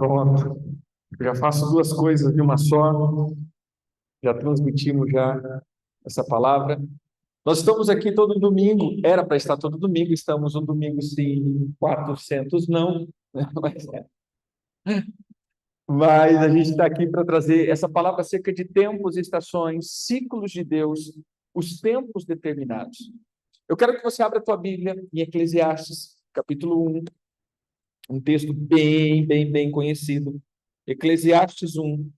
Pronto. Eu já faço duas coisas de uma só. Já transmitimos já essa palavra. Nós estamos aqui todo domingo. Era para estar todo domingo. Estamos um domingo sim, 400 não. Mas, mas a gente está aqui para trazer essa palavra acerca de tempos e estações, ciclos de Deus, os tempos determinados. Eu quero que você abra a tua Bíblia em Eclesiastes, capítulo 1, um texto bem conhecido. Eclesiastes 1,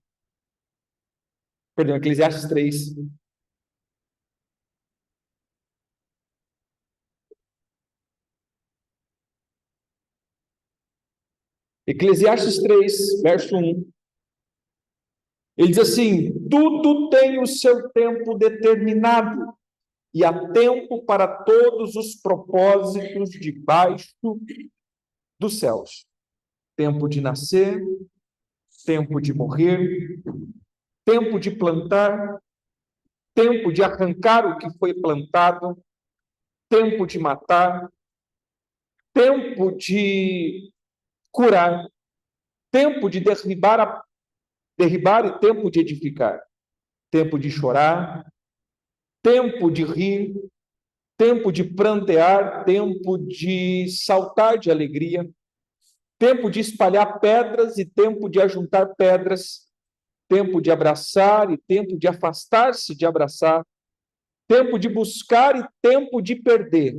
perdão, Eclesiastes 3. Eclesiastes 3, verso 1. Ele diz assim: tudo tem o seu tempo determinado, e há tempo para todos os propósitos debaixo dos céus. Tempo de nascer, tempo de morrer, tempo de plantar, tempo de arrancar o que foi plantado, tempo de matar, tempo de curar, tempo de derribar e tempo de edificar, tempo de chorar, tempo de rir, tempo de prantear, tempo de saltar de alegria, tempo de espalhar pedras e tempo de ajuntar pedras, tempo de abraçar e tempo de afastar-se de abraçar, tempo de buscar e tempo de perder,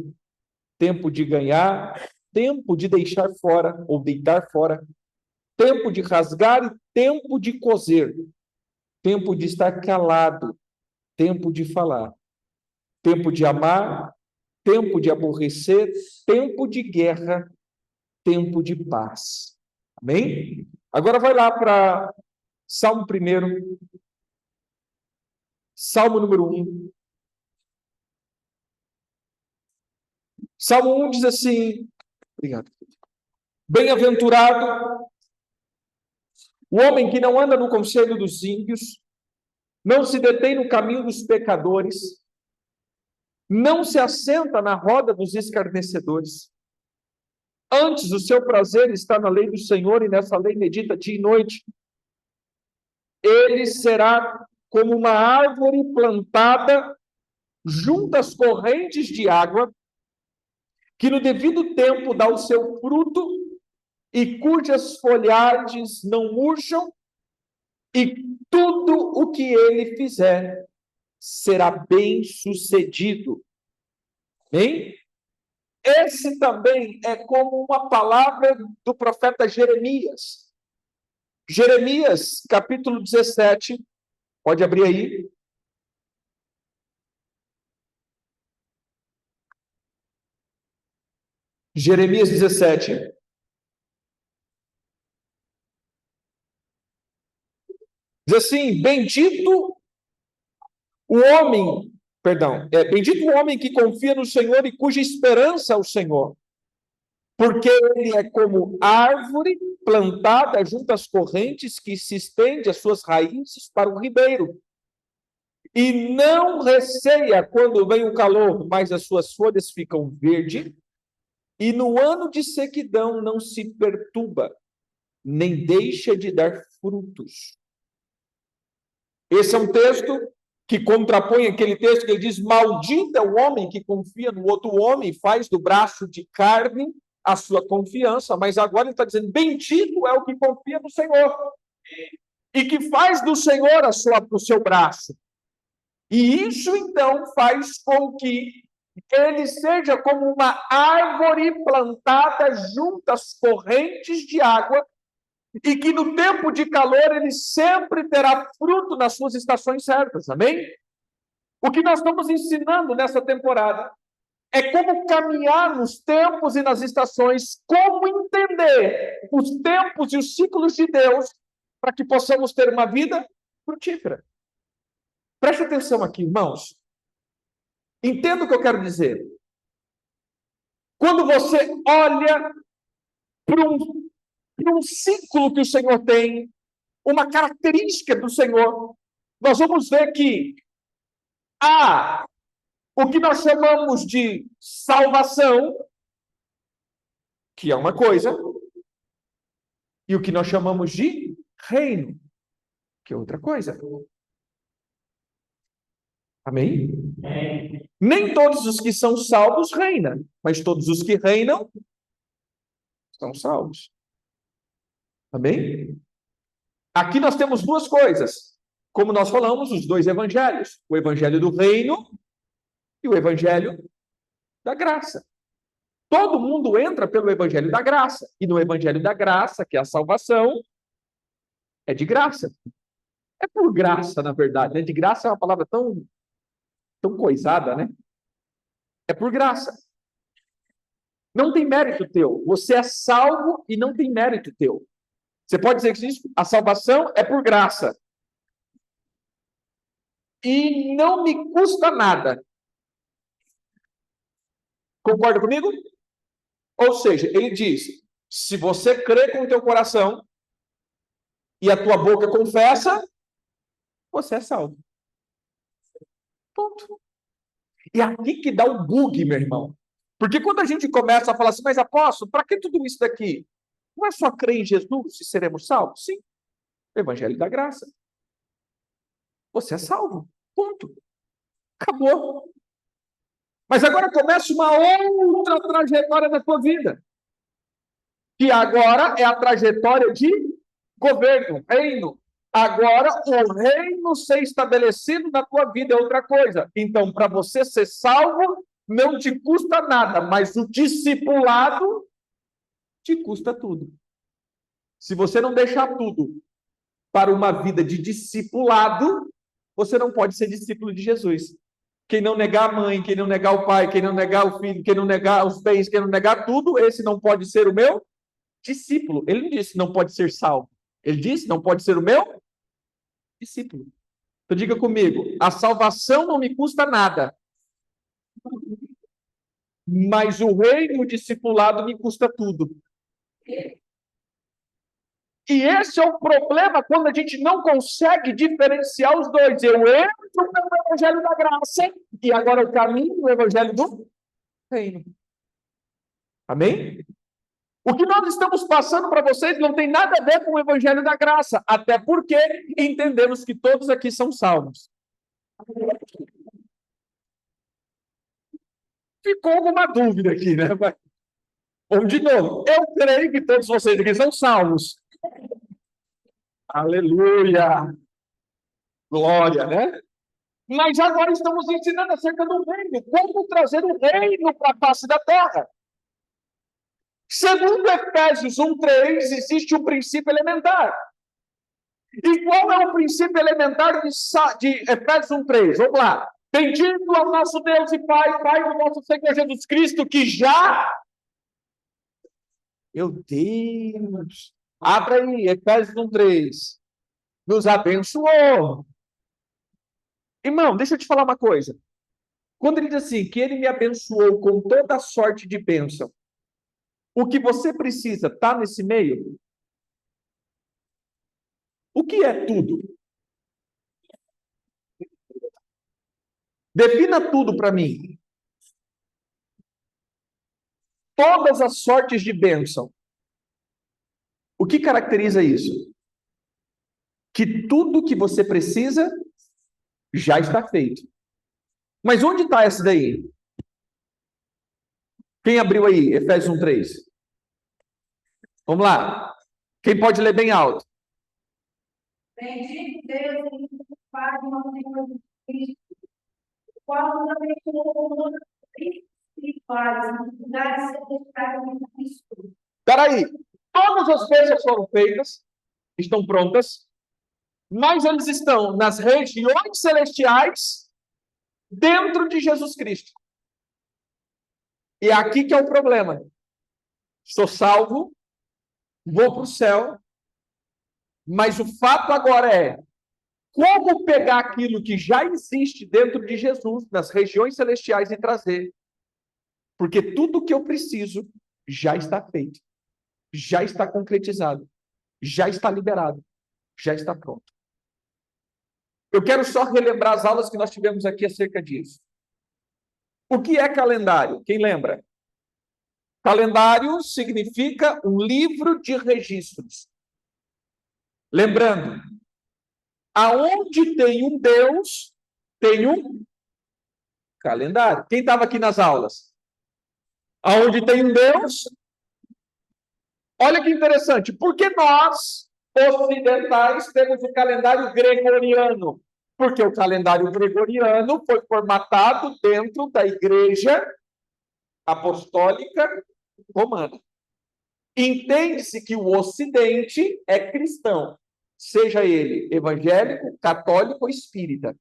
tempo de ganhar, tempo de deixar fora ou deitar fora, tempo de rasgar e tempo de coser, tempo de estar calado, tempo de falar, tempo de amar, tempo de aborrecer, tempo de guerra, tempo de paz. Amém? Agora vai lá para Salmo 1, Salmo número 1. Salmo 1 diz assim, obrigado. Bem-aventurado o homem que não anda no conselho dos ímpios, não se detém no caminho dos pecadores, não se assenta na roda dos escarnecedores. Antes, o seu prazer está na lei do Senhor, e nessa lei medita dia e noite. Ele será como uma árvore plantada junto às correntes de água, que no devido tempo dá o seu fruto, e cujas folhagens não murcham, e tudo o que ele fizer será bem sucedido. Amém? Esse também é como uma palavra do profeta Jeremias. Jeremias, capítulo 17, pode abrir aí. Jeremias 17. Diz assim: bendito o homem, bendito o homem que confia no Senhor e cuja esperança é o Senhor, porque ele é como árvore plantada junto às correntes, que se estende as suas raízes para o ribeiro, e não receia quando vem o calor, mas as suas folhas ficam verdes, e no ano de sequidão não se perturba, nem deixa de dar frutos. Esse é um texto que contrapõe aquele texto que ele diz: maldito é o homem que confia no outro homem, faz do braço de carne a sua confiança, mas agora ele está dizendo: bendito é o que confia no Senhor e que faz do Senhor o seu braço. E isso, então, faz com que ele seja como uma árvore plantada junto às correntes de água, e que no tempo de calor ele sempre terá fruto nas suas estações certas. Amém? O que nós estamos ensinando nessa temporada é como caminhar nos tempos e nas estações, como entender os tempos e os ciclos de Deus, para que possamos ter uma vida frutífera. Preste atenção aqui, irmãos. Entenda o que eu quero dizer. Quando você olha para um ciclo que o Senhor tem, uma característica do Senhor, nós vamos ver que há o que nós chamamos de salvação, que é uma coisa, e o que nós chamamos de reino, que é outra coisa. Amém? Nem todos os que são salvos reinam, mas todos os que reinam são salvos. Amém? Aqui nós temos duas coisas. Como nós falamos, os dois evangelhos: o evangelho do reino e o evangelho da graça. Todo mundo entra pelo evangelho da graça. E no evangelho da graça, que é a salvação, é de graça. É por graça, na verdade, né? De graça é uma palavra tão coisada, né? É por graça. Não tem mérito teu. Você é salvo e não tem mérito teu. Você pode dizer que isso, a salvação é por graça. E não me custa nada. Concorda comigo? Ou seja, ele diz: se você crê com o teu coração e a tua boca confessa, você é salvo. Ponto. E aqui que dá o bug, meu irmão. Porque quando a gente começa a falar assim, mas apóstolo, para que tudo isso daqui? Não é só crer em Jesus e seremos salvos? Sim. Evangelho da graça. Você é salvo. Ponto. Acabou. Mas agora começa uma outra trajetória da tua vida. Que agora é a trajetória de governo, reino. Agora, o reino ser estabelecido na tua vida é outra coisa. Então, para você ser salvo, não te custa nada, mas o discipulado te custa tudo. Se você não deixar tudo para uma vida de discipulado, você não pode ser discípulo de Jesus. Quem não negar a mãe, quem não negar o pai, quem não negar o filho, quem não negar os bens, quem não negar tudo, esse não pode ser o meu discípulo. Ele não disse não pode ser salvo. Ele disse não pode ser o meu discípulo. Então diga comigo, a salvação não me custa nada, mas o reino, o discipulado me custa tudo. E esse é o problema quando a gente não consegue diferenciar os dois. Eu entro no evangelho da graça e agora eu caminho no evangelho do reino. Amém? O que nós estamos passando para vocês não tem nada a ver com o evangelho da graça, até porque entendemos que todos aqui são salvos. Ficou alguma dúvida aqui, né? Vamos de novo. Eu creio que todos vocês aqui são salvos. Aleluia! Glória, né? Mas agora estamos ensinando acerca do reino. Como trazer o reino para a face da terra. Segundo Efésios 1:3, existe um princípio elementar. E qual é o princípio elementar de Efésios 1:3? Vamos lá. Bendito ao nosso Deus e Pai, Pai do nosso Senhor Jesus Cristo, que já... Meu Deus! Abra aí, Efésios 1:3. Nos abençoou. Irmão, deixa eu te falar uma coisa. Quando ele diz assim, que ele me abençoou com toda sorte de bênção, o que você precisa está nesse meio? O que é tudo? Defina tudo para mim. Todas as sortes de bênção. O que caracteriza isso? Que tudo que você precisa já está feito. Mas onde está essa daí? Quem abriu aí? Efésios 1:3. Vamos lá. Quem pode ler bem alto? Bendito Deus, Pai do nosso Senhor Jesus Cristo, o qual nos abençoou com todas as espirituais, lugares celestiais em Cristo. Espera aí. Todas as coisas foram feitas, estão prontas, mas eles estão nas regiões celestiais dentro de Jesus Cristo. E é aqui que é o problema. Estou salvo, vou para o céu, mas o fato agora é como pegar aquilo que já existe dentro de Jesus, nas regiões celestiais, e trazer. Porque tudo que eu preciso já está feito, já está concretizado, já está liberado, já está pronto. Eu quero só relembrar as aulas que nós tivemos aqui acerca disso. O que é calendário? Quem lembra? Calendário significa um livro de registros. Lembrando, aonde tem um Deus, tem um calendário. Quem estava aqui nas aulas? Aonde tem um Deus, olha que interessante, porque nós, ocidentais, temos o calendário gregoriano? Porque o calendário gregoriano foi formatado dentro da Igreja Apostólica Romana. Entende-se que o Ocidente é cristão, seja ele evangélico, católico ou espírita,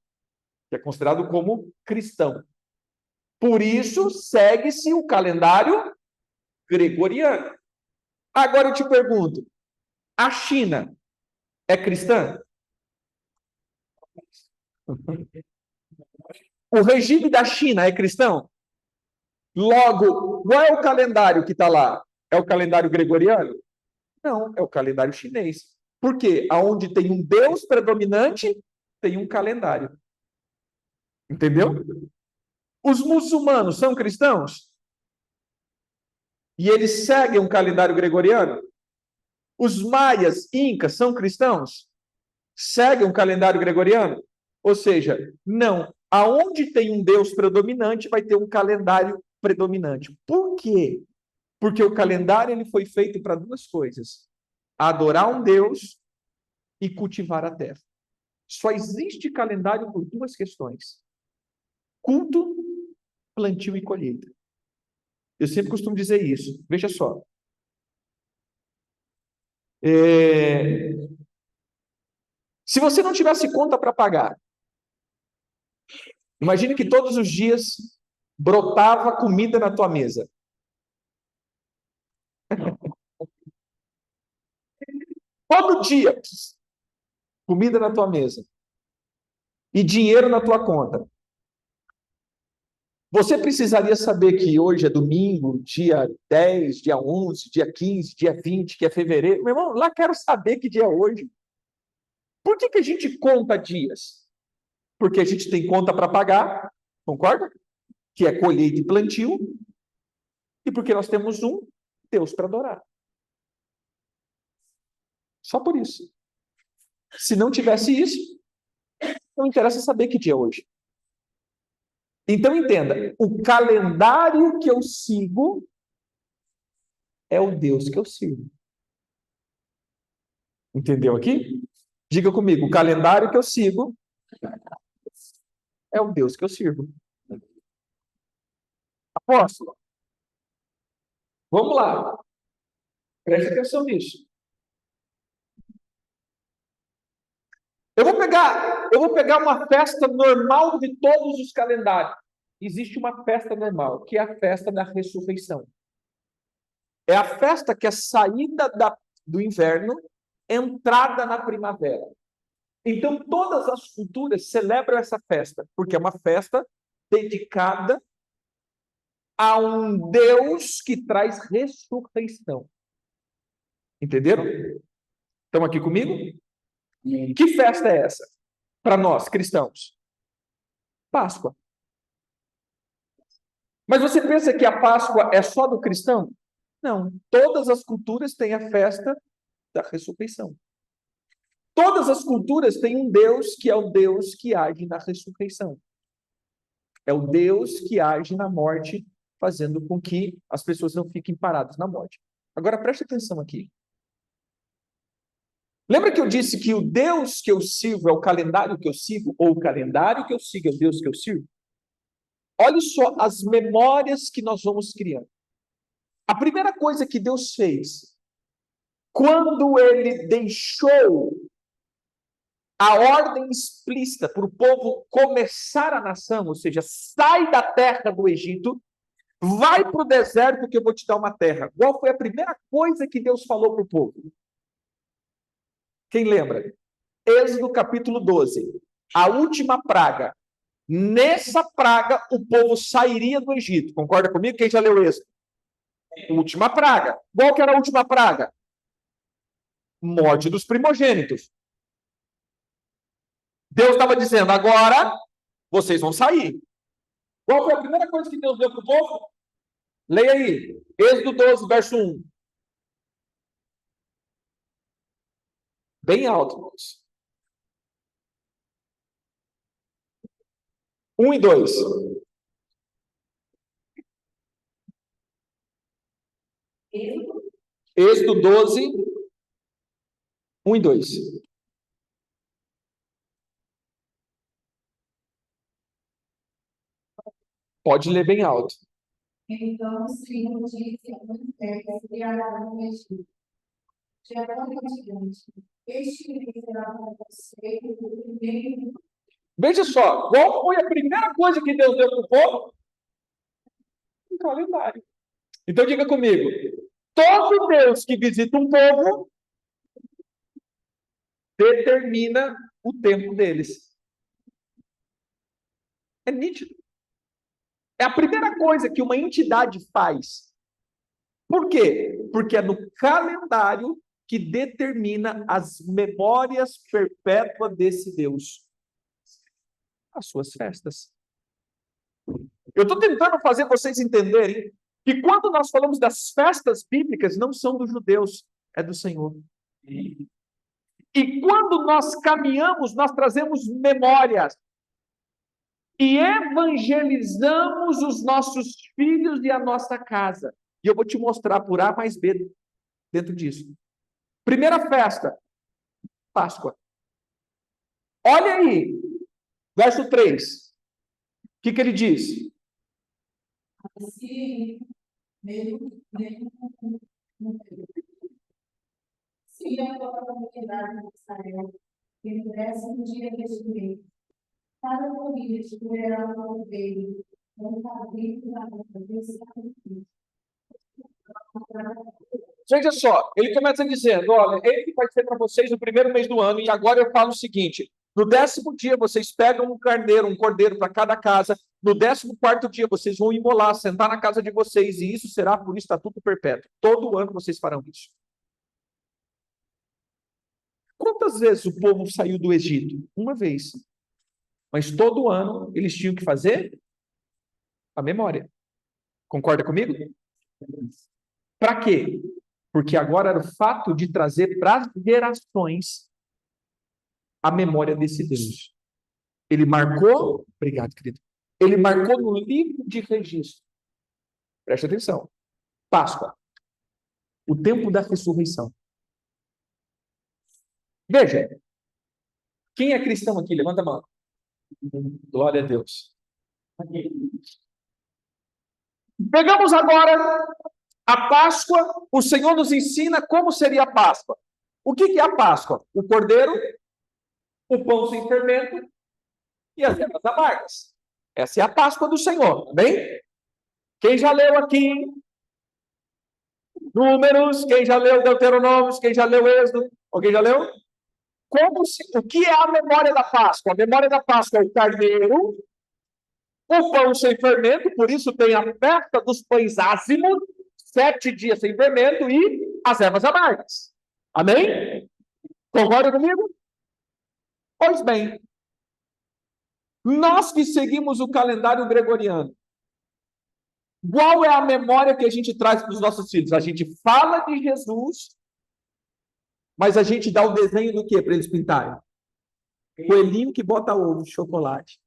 que é considerado como cristão. Por isso, segue-se o calendário gregoriano. Agora eu te pergunto, a China é cristã? O regime da China é cristão? Logo, qual é o calendário que está lá? É o calendário gregoriano? Não, é o calendário chinês. Por quê? Aonde tem um Deus predominante, tem um calendário. Entendeu? Os muçulmanos são cristãos? E eles seguem um calendário gregoriano? Os maias, incas, são cristãos? Seguem um calendário gregoriano? Ou seja, não. Aonde tem um Deus predominante, vai ter um calendário predominante. Por quê? Porque o calendário ele foi feito para duas coisas: adorar um Deus e cultivar a terra. Só existe calendário por duas questões: culto, plantio e colheita. Eu sempre costumo dizer isso. Veja só. Se você não tivesse conta para pagar, imagine que todos os dias brotava comida na tua mesa. Todo dia, comida na tua mesa. E dinheiro na tua conta. Você precisaria saber que hoje é domingo, dia 10, dia 11, dia 15, dia 20, que é fevereiro. Meu irmão, lá quero saber que dia é hoje. Por que a gente conta dias? Porque a gente tem conta para pagar, concorda? Que é colheita e plantio. E porque nós temos um Deus para adorar. Só por isso. Se não tivesse isso, não interessa saber que dia é hoje. Então entenda, o calendário que eu sigo é o Deus que eu sirvo. Entendeu aqui? Diga comigo, o calendário que eu sigo é o Deus que eu sirvo. Apóstolo, vamos lá. Preste atenção nisso. Eu vou pegar uma festa normal de todos os calendários. Existe uma festa normal, que é a festa da ressurreição. É a festa que é saída do inverno, entrada na primavera. Então, todas as culturas celebram essa festa, porque é uma festa dedicada a um Deus que traz ressurreição. Entenderam? Estão aqui comigo? Que festa é essa? Para nós, cristãos? Páscoa. Mas você pensa que a Páscoa é só do cristão? Não. Todas as culturas têm a festa da ressurreição. Todas as culturas têm um Deus que é o Deus que age na ressurreição. É o Deus que age na morte, fazendo com que as pessoas não fiquem paradas na morte. Agora preste atenção aqui. Lembra que eu disse que o Deus que eu sirvo é o calendário que eu sigo, ou o calendário que eu sigo é o Deus que eu sirvo? Olha só as memórias que nós vamos criando. A primeira coisa que Deus fez, quando ele deixou a ordem explícita para o povo começar a nação, ou seja, sai da terra do Egito, vai para o deserto que eu vou te dar uma terra. Qual foi a primeira coisa que Deus falou para o povo? Quem lembra? Êxodo capítulo 12. A última praga. Nessa praga, o povo sairia do Egito. Concorda comigo? Quem já leu Êxodo? Última praga. Qual que era a última praga? Morte dos primogênitos. Deus estava dizendo, agora vocês vão sair. Qual foi a primeira coisa que Deus deu para o povo? Leia aí. Êxodo 12, verso 1. Bem alto, irmãos. 1 e 2. Êxodo 12, 1 e 2. Pode ler bem alto. Então o Senhor disse a Moisés e a Arão no Egito: de agora em diante, este mês será para você o primeiro. Veja só, qual foi a primeira coisa que Deus deu para o povo? Um calendário. Então diga comigo, todo Deus que visita um povo determina o tempo deles. É nítido. É a primeira coisa que uma entidade faz. Por quê? Porque é no calendário que determina as memórias perpétuas desse Deus. As suas festas. Eu estou tentando fazer vocês entenderem que quando nós falamos das festas bíblicas, não são dos judeus, é do Senhor. E quando nós caminhamos, nós trazemos memórias. E evangelizamos os nossos filhos e a nossa casa. E eu vou te mostrar por A mais B dentro disso. Primeira festa, Páscoa. Olha aí, verso 3. O que ele diz? Se a tua comunidade de Israel tivesse um dia deste mês, cada família escolherá um ovelho, um cabrito na cabeça. Veja só, ele começa dizendo, olha, ele vai ser para vocês no primeiro mês do ano, e agora eu falo o seguinte, no 10º dia vocês pegam um carneiro, um cordeiro para cada casa, no 14º dia vocês vão imolar, sentar na casa de vocês, e isso será por estatuto perpétuo. Todo ano vocês farão isso. Quantas vezes o povo saiu do Egito? Uma vez. Mas todo ano eles tinham que fazer a memória. Concorda comigo? Para quê? Porque agora era o fato de trazer para as gerações a memória desse Deus. Ele marcou, obrigado, querido. Ele marcou no livro de registro. Preste atenção. Páscoa. O tempo da ressurreição. Veja. Quem é cristão aqui? Levanta a mão. Glória a Deus. Pegamos agora a Páscoa. O Senhor nos ensina como seria a Páscoa. O que é a Páscoa? O cordeiro, o pão sem fermento e as ervas amargas. Essa é a Páscoa do Senhor, amém? Quem já leu aqui Números, quem já leu Deuteronômio, quem já leu Êxodo, alguém já leu? O que é a memória da Páscoa? A memória da Páscoa é o carneiro, o pão sem fermento, por isso tem a festa dos pães ázimos, 7 dias sem fermento, e as ervas amargas. Amém? Concorda comigo? Pois bem, nós que seguimos o calendário gregoriano, qual é a memória que a gente traz para os nossos filhos? A gente fala de Jesus, mas a gente dá o desenho do quê para eles pintarem? Coelhinho que bota ovo de chocolate.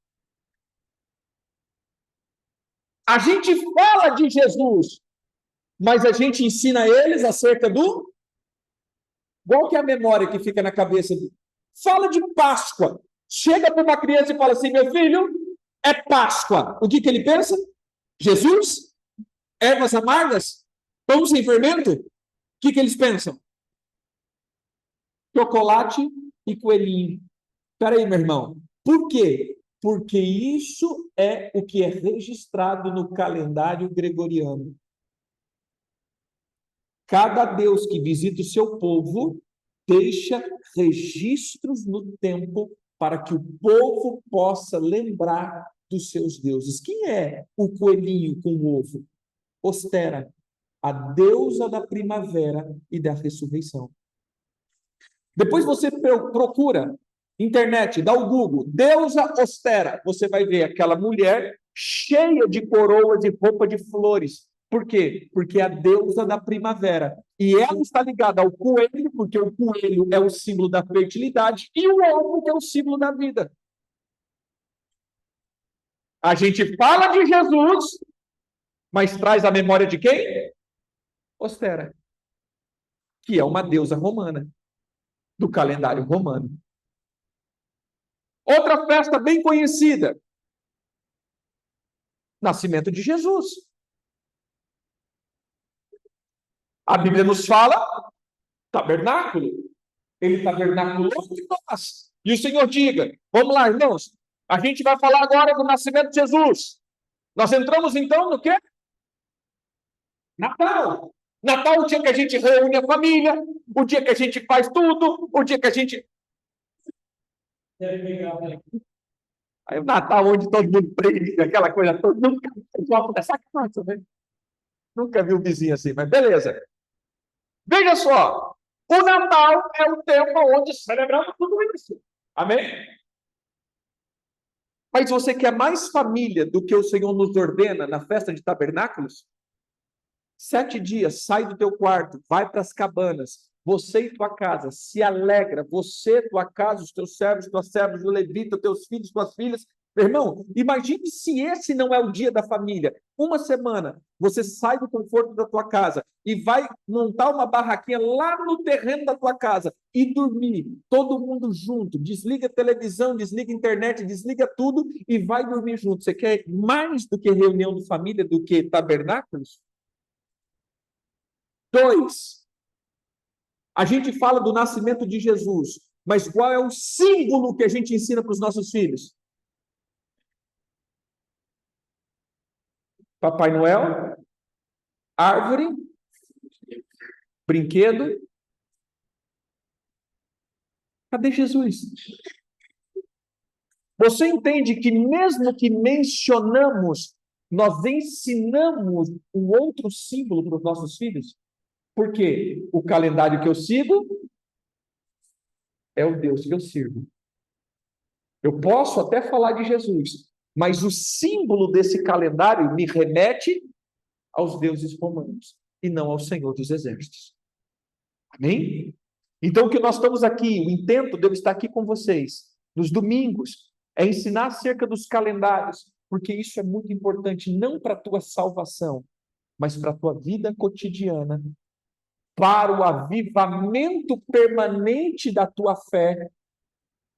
A gente fala de Jesus, mas a gente ensina eles acerca do... Qual que é a memória que fica na cabeça? Fala de Páscoa. Chega para uma criança e fala assim, meu filho, é Páscoa. O que ele pensa? Jesus? Ervas amargas? Pão sem fermento? O que eles pensam? Chocolate e coelhinho. Espera aí, meu irmão. Por quê? Porque isso é o que é registrado no calendário gregoriano. Cada Deus que visita o seu povo deixa registros no tempo para que o povo possa lembrar dos seus deuses. Quem é o coelhinho com o ovo? Ostera, a deusa da primavera e da ressurreição. Depois você procura internet, dá o Google, deusa Ostera, você vai ver aquela mulher cheia de coroas e roupa de flores, Por quê? Porque é a deusa da primavera. E ela está ligada ao coelho, porque o coelho é o símbolo da fertilidade, e o ovo que é o símbolo da vida. A gente fala de Jesus, mas traz a memória de quem? Ostera, que é uma deusa romana, do calendário romano. Outra festa bem conhecida, nascimento de Jesus. A Bíblia nos fala tabernáculo. Ele tabernaculou entre nós. E o Senhor diga, vamos lá, irmãos, a gente vai falar agora do nascimento de Jesus. Nós entramos então no quê? Natal. Natal é o dia que a gente reúne a família, o dia que a gente faz tudo, o dia que a gente... Aí o Natal onde todo mundo prende, aquela coisa toda, nunca igual dessa casa, né? Nunca vi um vizinho assim, mas beleza. Veja só, o Natal é o tempo onde celebramos tudo isso. Amém? Mas você quer mais família do que o Senhor nos ordena na festa de tabernáculos? 7 dias, sai do teu quarto, vai para as cabanas, você e tua casa, se alegra, você, tua casa, os teus servos, tuas servas, o levita, teus filhos, tuas filhas. Meu irmão, imagine se esse não é o dia da família. Uma semana, você sai do conforto da tua casa e vai montar uma barraquinha lá no terreno da tua casa e dormir, todo mundo junto, desliga a televisão, desliga a internet, desliga tudo e vai dormir junto. Você quer mais do que reunião de família, do que tabernáculos? 2, a gente fala do nascimento de Jesus, mas qual é o símbolo que a gente ensina para os nossos filhos? Papai Noel, árvore, brinquedo. Cadê Jesus? Você entende que mesmo que mencionamos, nós ensinamos um outro símbolo para os nossos filhos? Porque o calendário que eu sigo é o Deus que eu sirvo. Eu posso até falar de Jesus, mas o símbolo desse calendário me remete aos deuses romanos e não ao Senhor dos Exércitos. Amém? Então, o que nós estamos aqui, o intento de eu estar aqui com vocês, nos domingos, é ensinar acerca dos calendários, porque isso é muito importante, não para a tua salvação, mas para a tua vida cotidiana, para o avivamento permanente da tua fé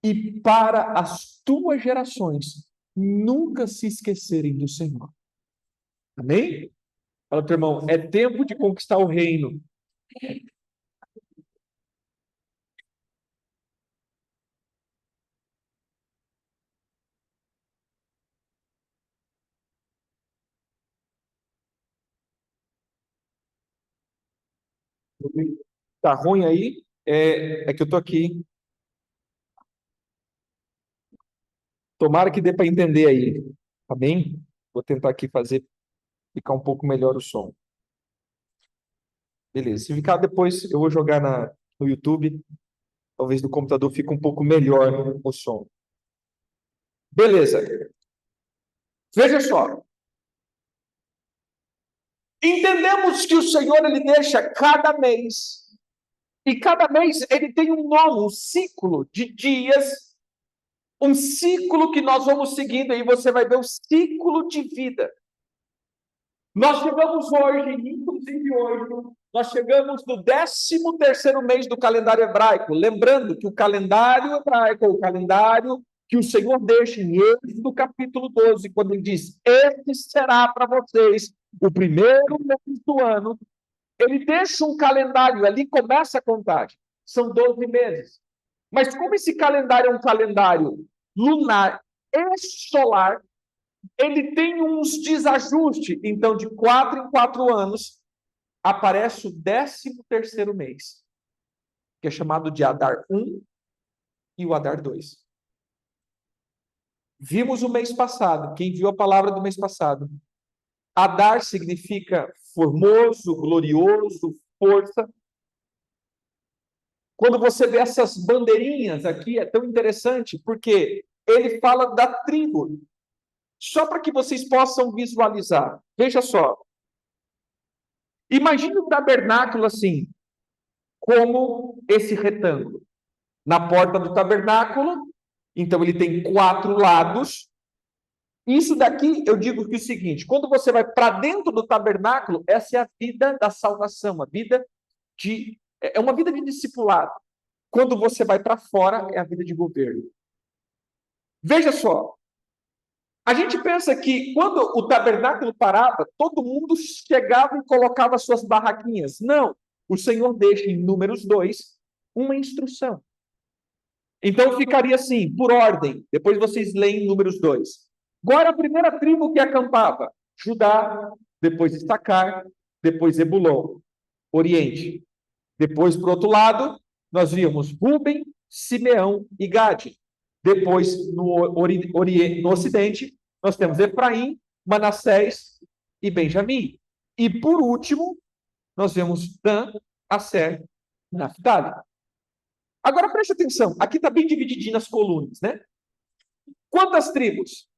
e para as tuas gerações nunca se esquecerem do Senhor. Amém? Fala, teu irmão, é tempo de conquistar o reino. Tá ruim aí? É que eu tô aqui. Tomara que dê para entender aí. Tá bem? Vou tentar aqui fazer ficar um pouco melhor o som. Beleza. Se ficar depois, eu vou jogar no YouTube. Talvez no computador fique um pouco melhor o som. Beleza. Veja só. Entendemos que o Senhor ele deixa cada mês. E cada mês ele tem um novo um ciclo de dias, um ciclo que nós vamos seguindo, aí você vai ver o ciclo de vida. Nós chegamos hoje, inclusive hoje, nós chegamos no 13º mês do calendário hebraico. Lembrando que o calendário hebraico, o calendário que o Senhor deixa em Êxodo capítulo 12, quando ele diz, este será para vocês o primeiro mês do ano, ele deixa um calendário, ali começa a contagem. São 12 meses. Mas como esse calendário é um calendário lunar e solar, ele tem uns desajustes. Então, de 4 em 4 anos, aparece o 13º mês, que é chamado de Adar 1 e o Adar 2. Vimos o mês passado, quem viu a palavra do mês passado. Adar significa formoso, glorioso, força. Quando você vê essas bandeirinhas aqui, é tão interessante, porque ele fala da tribo. Só para que vocês possam visualizar. Veja só. Imagine o tabernáculo assim, como esse retângulo. Na porta do tabernáculo, então ele tem 4 lados. Isso daqui, eu digo que é o seguinte, quando você vai para dentro do tabernáculo, essa é a vida da salvação, é uma vida de discipulado. Quando você vai para fora, é a vida de governo. Veja só, a gente pensa que quando o tabernáculo parava, todo mundo chegava e colocava suas barraquinhas. Não, o Senhor deixa em Números 2 uma instrução. Então ficaria assim, por ordem. Depois vocês leem Números 2. Agora a primeira tribo que acampava, Judá, depois Issacar, depois Zebulon, Oriente. Depois, para o outro lado, nós víamos Rúben, Simeão e Gade. Depois, no Ocidente, nós temos Efraim, Manassés e Benjamim. E, por último, nós vemos Dan, Asser e Naftali. Agora, preste atenção. Aqui está bem divididinho nas colunas, né? Quantas tribos?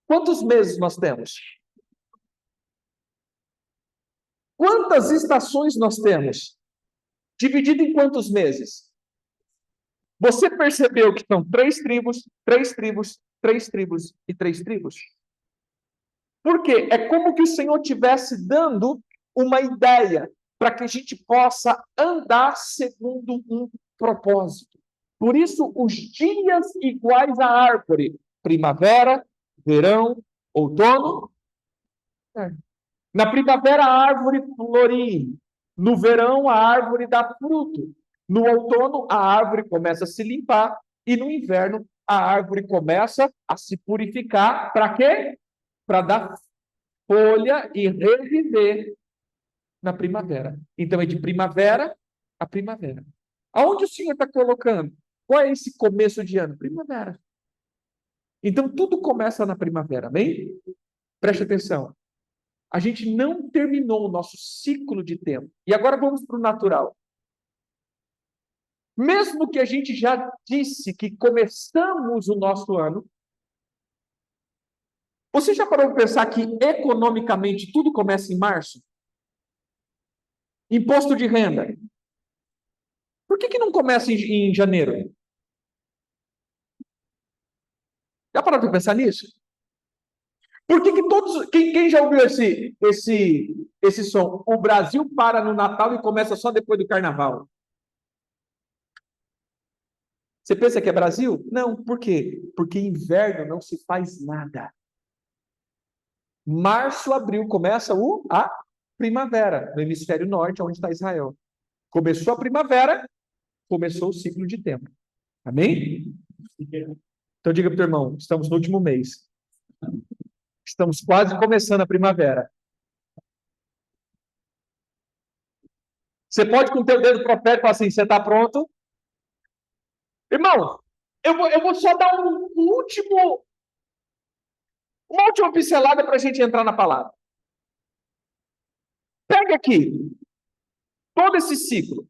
Quantos meses nós temos? Quantas estações nós temos? Dividido em quantos meses? Você percebeu que são 3 tribos, 3 tribos, 3 tribos e 3 tribos? Por quê? É como que o Senhor estivesse dando uma ideia para que a gente possa andar segundo um propósito. Por isso, os dias iguais à árvore, primavera, verão, outono. Na primavera, a árvore florine. No verão, a árvore dá fruto. No outono, a árvore começa a se limpar. E no inverno, a árvore começa a se purificar. Para quê? Para dar folha e reviver na primavera. Então, é de primavera a primavera. Aonde o Senhor está colocando? Qual é esse começo de ano? Primavera. Então, tudo começa na primavera, amém? Preste atenção. A gente não terminou o nosso ciclo de tempo. E agora vamos para o natural. Mesmo que a gente já disse que começamos o nosso ano, você já parou para pensar que economicamente tudo começa em março? Imposto de renda. Por que não começa em janeiro? Já parou para pensar nisso? Por que todos... Quem já ouviu esse som? O Brasil para no Natal e começa só depois do Carnaval. Você pensa que é Brasil? Não, por quê? Porque inverno não se faz nada. Março, abril, começa a primavera, no hemisfério norte, onde está Israel. Começou a primavera, começou o ciclo de tempo. Amém? Então diga para o teu irmão, estamos no último mês. Estamos quase começando a primavera. Você pode com o teu dedo profético falar assim, você está pronto? Irmão, eu vou só dar uma última pincelada para a gente entrar na palavra. Pega aqui todo esse ciclo.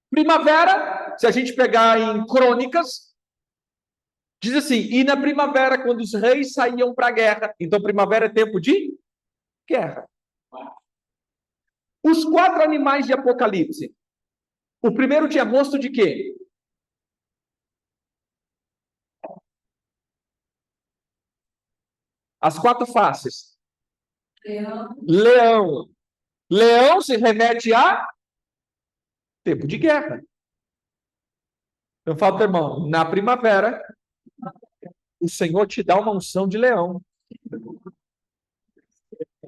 Primavera, se a gente pegar em Crônicas, diz assim, e na primavera, quando os reis saíam para a guerra, então primavera é tempo de guerra. Os 4 animais de Apocalipse. O primeiro tinha rosto de quê? As 4 faces. Leão. Leão se remete a tempo de guerra. Eu falo para o irmão, na primavera, o Senhor te dá uma unção de leão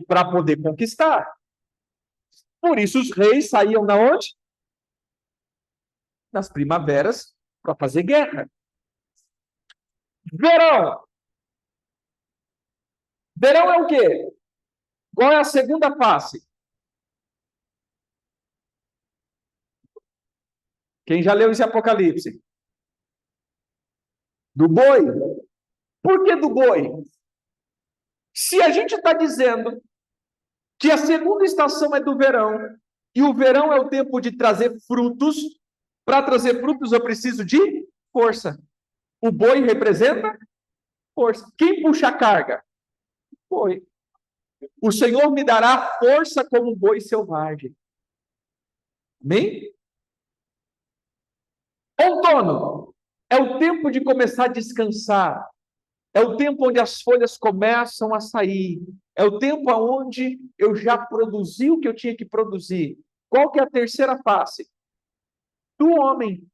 para poder conquistar. Por isso os reis saíam da onde? Nas primaveras para fazer guerra. Verão. Verão é o quê? Qual é a segunda face? Quem já leu esse Apocalipse? Do boi. Por que do boi? Se a gente está dizendo que a segunda estação é do verão, e o verão é o tempo de trazer frutos, para trazer frutos eu preciso de força. O boi representa força. Quem puxa a carga? Boi. O Senhor me dará força como um boi selvagem. Amém? Outono é o tempo de começar a descansar. É o tempo onde as folhas começam a sair. É o tempo onde eu já produzi o que eu tinha que produzir. Qual que é a terceira face? Do homem.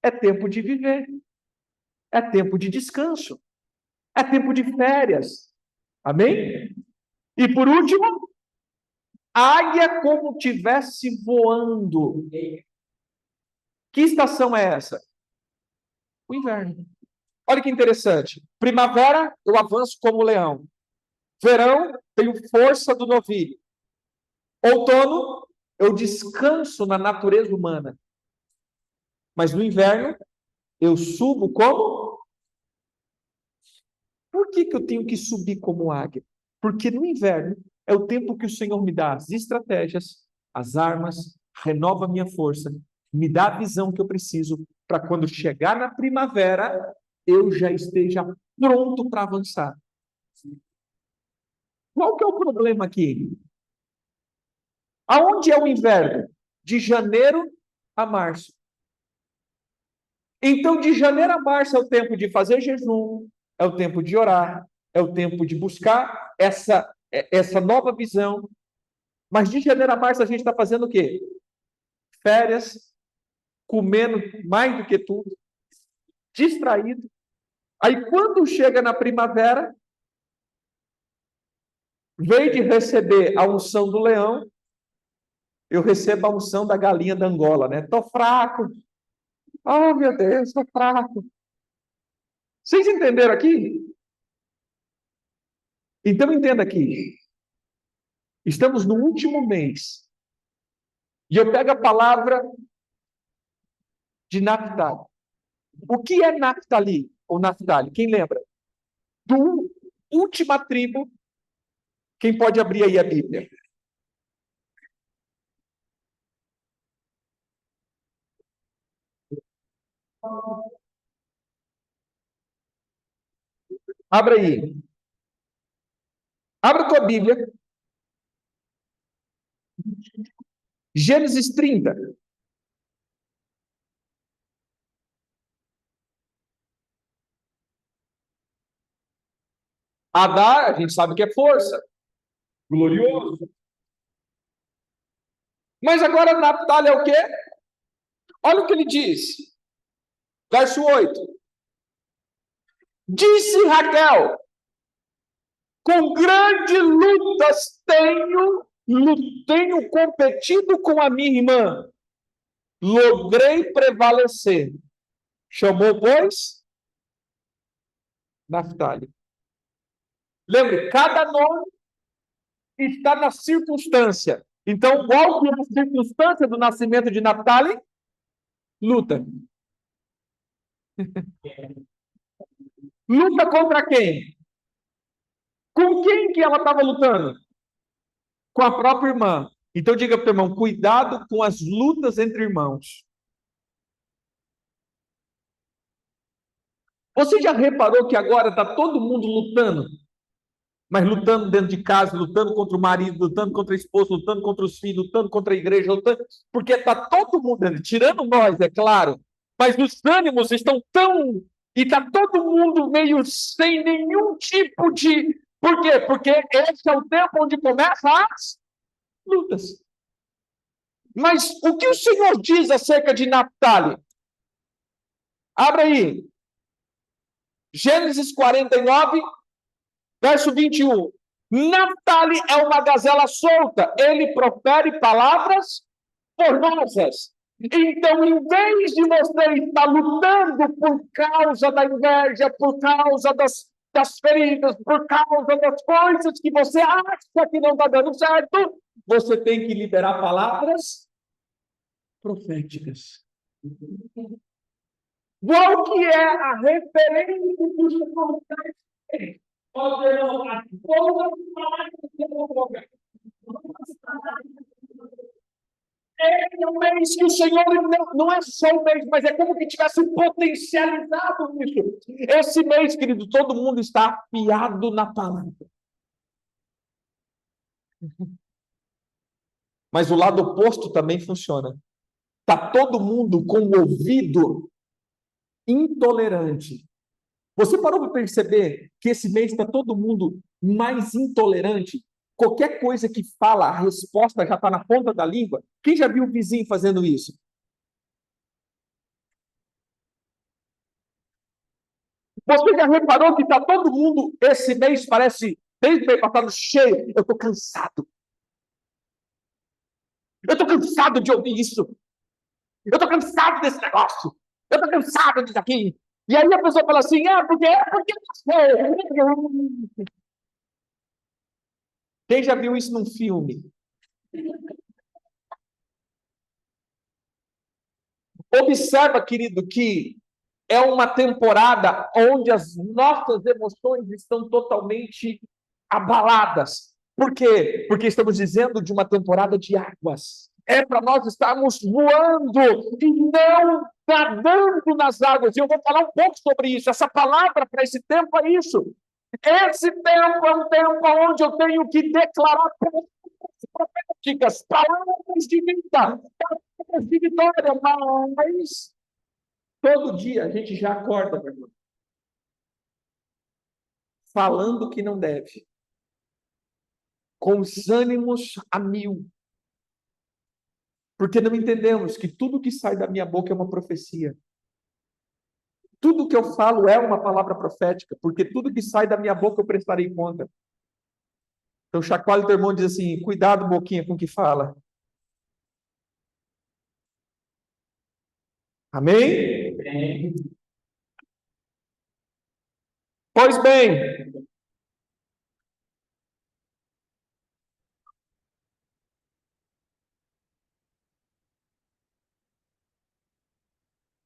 É tempo de viver. É tempo de descanso. É tempo de férias. Amém? E por último, águia como tivesse voando. Que estação é essa? O inverno. Olha que interessante. Primavera, eu avanço como leão. Verão, tenho força do novilho. Outono, eu descanso na natureza humana. Mas no inverno, eu subo como? Por que eu tenho que subir como águia? Porque no inverno é o tempo que o Senhor me dá as estratégias, as armas, renova a minha força, me dá a visão que eu preciso para quando chegar na primavera, eu já esteja pronto para avançar. Qual que é o problema aqui? Aonde é o inverno? De janeiro a março. Então, de janeiro a março é o tempo de fazer jejum, é o tempo de orar, é o tempo de buscar essa nova visão. Mas de janeiro a março a gente está fazendo o quê? Férias, comendo mais do que tudo, distraído. Aí, quando chega na primavera, vem de receber a unção do leão, eu recebo a unção da galinha da Angola, né? Tô fraco. Oh, meu Deus, tô fraco. Vocês entenderam aqui? Então, entenda aqui. Estamos no último mês. E eu pego a palavra de Naphtali. O que é Naphtali? Ou Naphtali? Quem lembra? Do última tribo. Quem pode abrir aí a Bíblia? Abra aí. Abra a tua Bíblia. Gênesis 30. Adar, a gente sabe que é força. Glorioso. Mas agora Naphtali é o quê? Olha o que ele diz. Verso 8. Disse Raquel, com grandes lutas tenho competido com a minha irmã. Logrei prevalecer. Chamou, pois, Naphtali. Lembre, cada nome está na circunstância. Então, qual que é a circunstância do nascimento de Naphtali? Luta. Luta contra quem? Com quem que ela estava lutando? Com a própria irmã. Então, diga para o irmão, cuidado com as lutas entre irmãos. Você já reparou que agora está todo mundo lutando? Mas lutando dentro de casa, lutando contra o marido, lutando contra a esposa, lutando contra os filhos, lutando contra a igreja, lutando... porque está todo mundo, tirando nós, é claro, mas os ânimos estão tão... E está todo mundo meio sem nenhum tipo de... Por quê? Porque esse é o tempo onde começam as lutas. Mas o que o Senhor diz acerca de Naphtali? Abra aí. Gênesis 49, verso 21. Naphtali é uma gazela solta. Ele profere palavras formosas. Então, em vez de você estar lutando por causa da inveja, por causa das feridas, por causa das coisas que você acha que não está dando certo, você tem que liberar palavras proféticas. Qual que é a referência que isso acontece? É um mês que o Senhor não é só um mês, mas é como que tivesse potencializado isso. Esse mês, querido, todo mundo está afiado na palavra. Mas o lado oposto também funciona. Está todo mundo com o ouvido intolerante. Você parou para perceber que esse mês está todo mundo mais intolerante? Qualquer coisa que fala, a resposta já está na ponta da língua. Quem já viu o vizinho fazendo isso? Você já reparou que está todo mundo, esse mês parece, desde o mês passado, cheio? Eu estou cansado. Eu estou cansado de ouvir isso. Eu estou cansado desse negócio. Eu estou cansado disso aqui. E aí a pessoa fala assim, porque você... Quem já viu isso num filme? Observa, querido, que é uma temporada onde as nossas emoções estão totalmente abaladas. Por quê? Porque estamos dizendo de uma temporada de águas. É para nós estarmos voando e não nadando nas águas. E eu vou falar um pouco sobre isso. Essa palavra para esse tempo é isso. Esse tempo é um tempo onde eu tenho que declarar proféticas, palavras de vida, palavras de vitória, mas todo dia a gente já acorda, meu irmão, falando que não deve, com os ânimos a mil, porque não entendemos que tudo que sai da minha boca é uma profecia. Tudo que eu falo é uma palavra profética, porque tudo que sai da minha boca eu prestarei conta. Então, chacoalha o teu irmão e diz assim: cuidado, boquinha, com o que fala. Amém? Amém. Pois bem,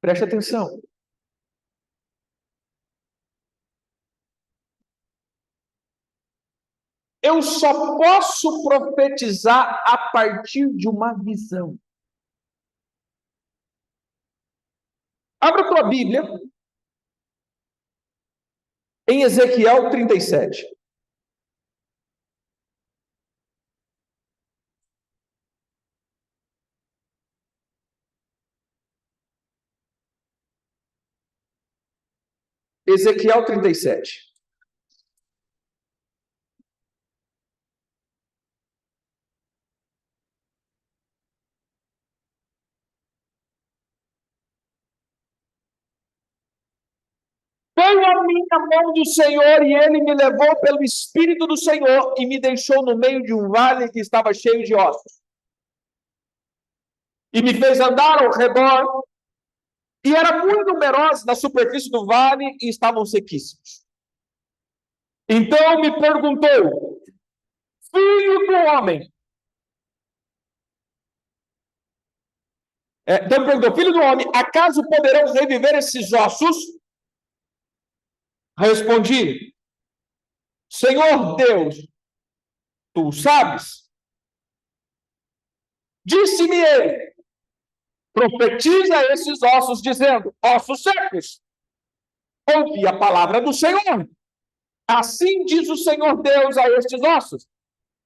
preste atenção. Eu só posso profetizar a partir de uma visão. Abra a tua Bíblia em Ezequiel 37. Ezequiel 37. Veio a minha mão do Senhor e ele me levou pelo Espírito do Senhor e me deixou no meio de um vale que estava cheio de ossos. E me fez andar ao redor, e era muito numerosa na superfície do vale e estavam sequíssimos. Então me perguntou: filho do homem. Então me perguntou: filho do homem, acaso poderão reviver esses ossos? Respondi: Senhor Deus, tu sabes. Disse-me ele: profetiza esses ossos, dizendo: ossos secos, ouvi a palavra do Senhor. Assim diz o Senhor Deus a estes ossos: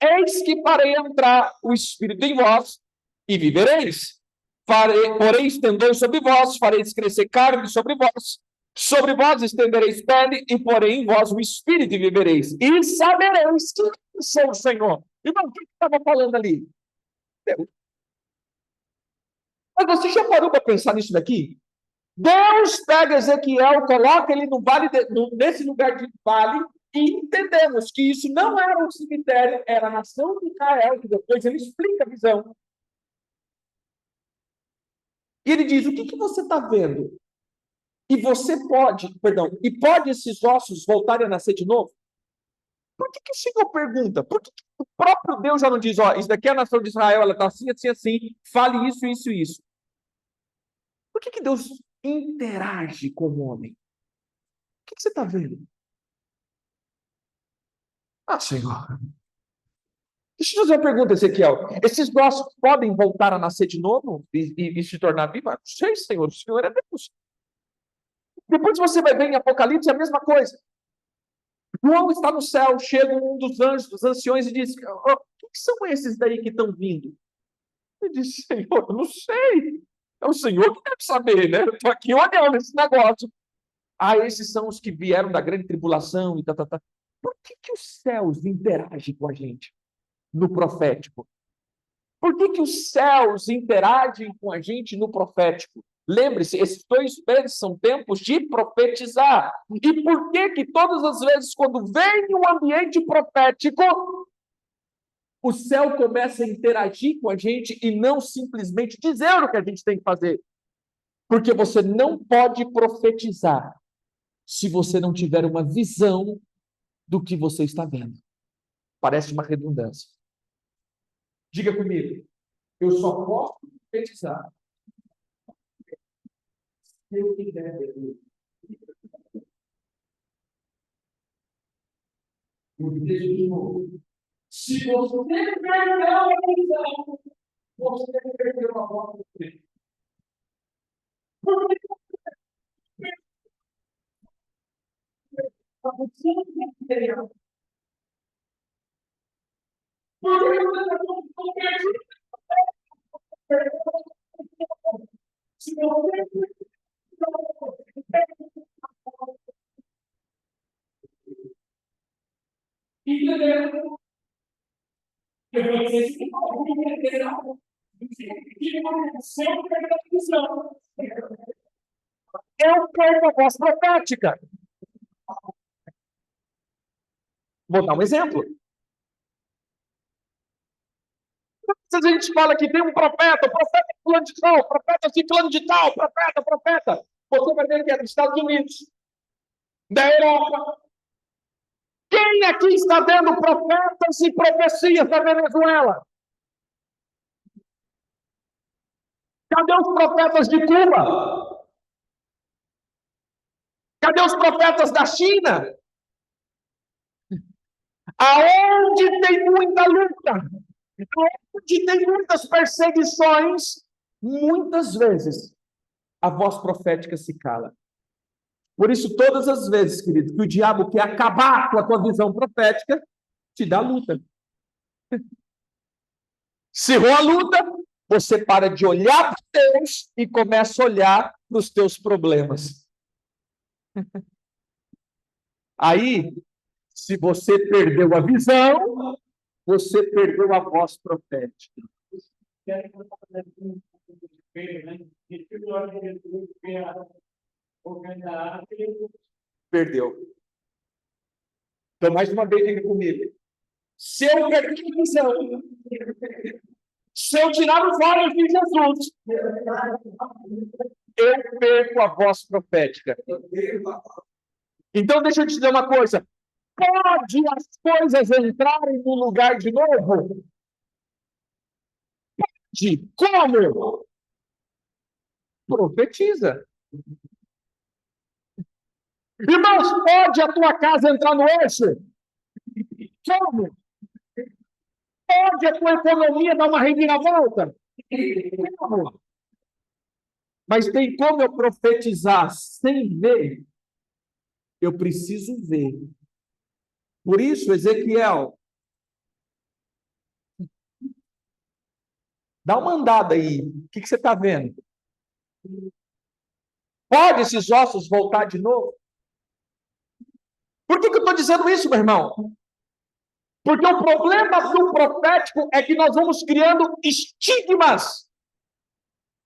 eis que farei entrar o Espírito em vós, e vivereis. Porém, estendei sobre vós, fareis crescer carne sobre vós estendereis pele, e porém em vós o Espírito, e vivereis. E sabereis que eu sou o Senhor. Irmão, o que estava falando ali? Deus. Mas você já parou para pensar nisso daqui? Deus pega Ezequiel, coloca ele no vale, nesse lugar de vale, e entendemos que isso não era um cemitério, era a nação de Israel, que depois ele explica a visão. E ele diz: o que você está vendo? E você pode esses ossos voltarem a nascer de novo? Por que o Senhor pergunta? Por que o próprio Deus já não diz: ó, isso daqui é a nação de Israel, ela está assim, assim, assim, fale isso, isso, isso? Por que Deus interage com o homem? O que você está vendo? Ah, Senhor. Deixa eu fazer uma pergunta, Ezequiel. Esses ossos podem voltar a nascer de novo e se tornar vivos? Não sei, Senhor. O Senhor é Deus. Depois você vai ver em Apocalipse a mesma coisa. João está no céu, chega um dos anjos, dos anciões, e diz: o que são esses daí que estão vindo? Eu disse, Senhor, eu não sei. É o Senhor que deve saber, né? Eu estou aqui olhando esse negócio. Ah, esses são os que vieram da grande tribulação e tá. Por que os céus interagem com a gente no profético? Por que os céus interagem com a gente no profético? Lembre-se, esses 2 meses são tempos de profetizar. E por que todas as vezes, quando vem um ambiente profético, o céu começa a interagir com a gente e não simplesmente dizer o que a gente tem que fazer? Porque você não pode profetizar se você não tiver uma visão do que você está vendo. Parece uma redundância. Diga comigo, eu só posso profetizar se eu quiser ver. Eu vejo de novo. Se você perdeu a visão, você perdeu a voz do Espírito. Por que você não perdeu? Por que você não perdeu? Se você entendeu? Eu vou dizer assim, sempre perdeu a visão. Eu perco a voz profética. Vou dar um exemplo. Se a gente fala que tem um profeta, o profeta fulano de tal, profeta ciclano de tal, profeta, você vai ver que é dos Estados Unidos, da Europa. Quem aqui está vendo profetas e profecias da Venezuela? Cadê os profetas de Cuba? Cadê os profetas da China? Aonde tem muita luta, aonde tem muitas perseguições, muitas vezes a voz profética se cala. Por isso, todas as vezes, querido, que o diabo quer acabar com a tua visão profética, te dá luta. Se for a luta, você para de olhar para Deus e começa a olhar para os teus problemas. Aí, se você perdeu a visão, você perdeu a voz profética. Perdeu. Então, mais uma vez, diga comigo. Se eu perder a visão, se eu tirar os olhos de Jesus, eu perco a voz profética. Então, deixa eu te dizer uma coisa. Pode as coisas entrarem no lugar de novo? Pode. Como? Profetiza. Irmãos, pode a tua casa entrar no eixo? Como? Pode a tua economia dar uma reviravolta? Como? Mas tem como eu profetizar sem ver? Eu preciso ver. Por isso, Ezequiel, dá uma andada aí. O que você está vendo? Pode esses ossos voltar de novo? Por que eu estou dizendo isso, meu irmão? Porque o problema do profético é que nós vamos criando estigmas.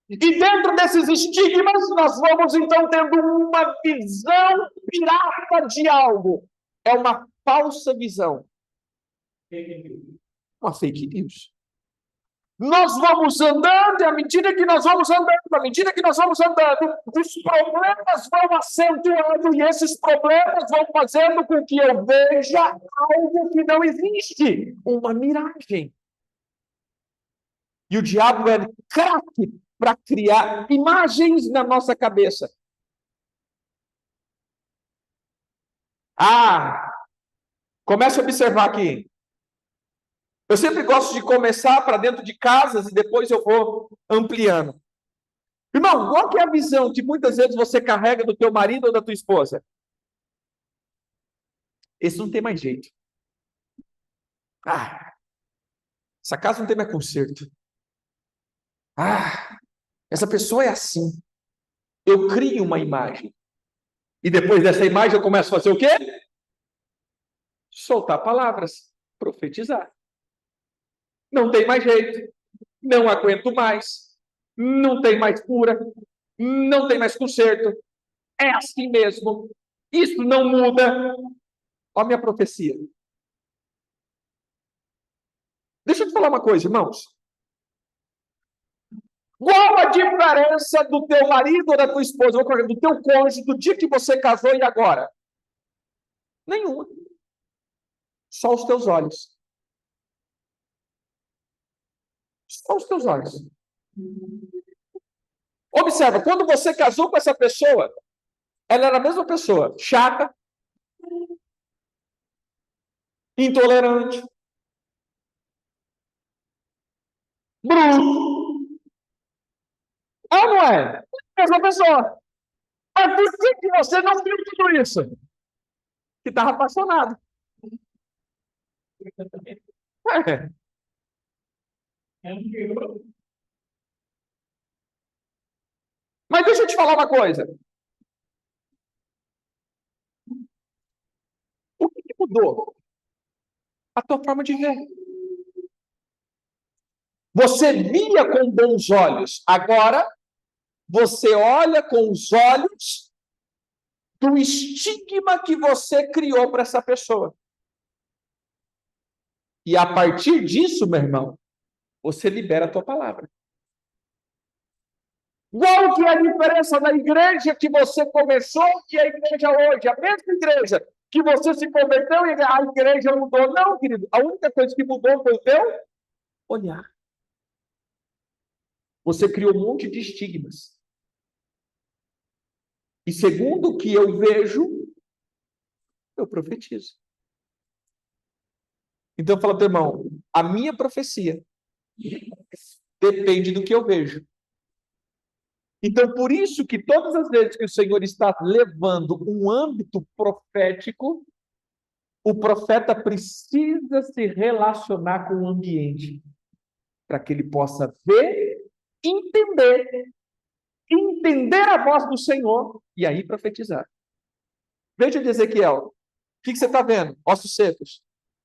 E dentro desses estigmas, nós vamos então tendo uma visão pirata de algo. É uma falsa visão. Uma fake news. Nós vamos andando, e à medida que nós vamos andando, os problemas vão acentuando, e esses problemas vão fazendo com que eu veja algo que não existe, uma miragem. E o diabo é craque para criar imagens na nossa cabeça. Comece a observar aqui. Eu sempre gosto de começar para dentro de casas e depois eu vou ampliando. Irmão, qual que é a visão que muitas vezes você carrega do teu marido ou da tua esposa? Esse não tem mais jeito. Essa casa não tem mais conserto. Ah, essa pessoa é assim. Eu crio uma imagem. E depois dessa imagem eu começo a fazer o quê? Soltar palavras, profetizar. Não tem mais jeito. Não aguento mais. Não tem mais cura. Não tem mais conserto. É assim mesmo. Isso não muda. Olha a minha profecia. Deixa eu te falar uma coisa, irmãos. Qual a diferença do teu marido ou da tua esposa, do teu cônjuge, do dia que você casou e agora? Nenhuma. Só os teus olhos. Só os teus olhos. Observa, quando você casou com essa pessoa, ela era a mesma pessoa, chata, intolerante, bruto. Ah, não é? A mesma pessoa. Mas por que você não viu tudo isso? Que estava apaixonado. É. Mas deixa eu te falar uma coisa. O que mudou? A tua forma de ver. Você via com bons olhos. Agora, você olha com os olhos do estigma que você criou para essa pessoa. E a partir disso, meu irmão, você libera a tua palavra. Qual que é a diferença da igreja que você começou e a igreja hoje? A mesma igreja que você se converteu e a igreja mudou. Não, querido. A única coisa que mudou foi o teu olhar. Você criou um monte de estigmas. E segundo o que eu vejo, eu profetizo. Então, fala para o irmão, a minha profecia depende do que eu vejo. Então, por isso que todas as vezes que o Senhor está levando um âmbito profético, o profeta precisa se relacionar com o ambiente, para que ele possa ver, entender a voz do Senhor e aí profetizar. Veja de Ezequiel, o que você está vendo? Ossos secos.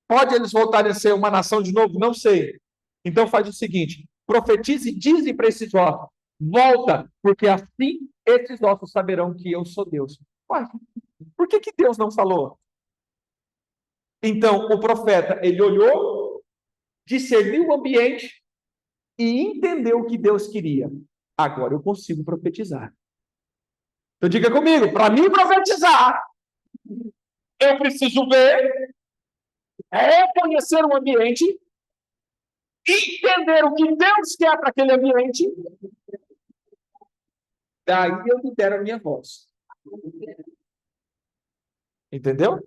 Pode eles voltarem a ser uma nação de novo? Não sei. Então faz o seguinte, profetize e dize para esses ossos, volta, porque assim esses ossos saberão que eu sou Deus. Ué, por que Deus não falou? Então, o profeta, ele olhou, discerniu o ambiente e entendeu o que Deus queria. Agora eu consigo profetizar. Então diga comigo, para mim profetizar, eu preciso ver, reconhecer o ambiente, entender o que Deus quer para aquele ambiente, daí eu libero a minha voz. Entendeu?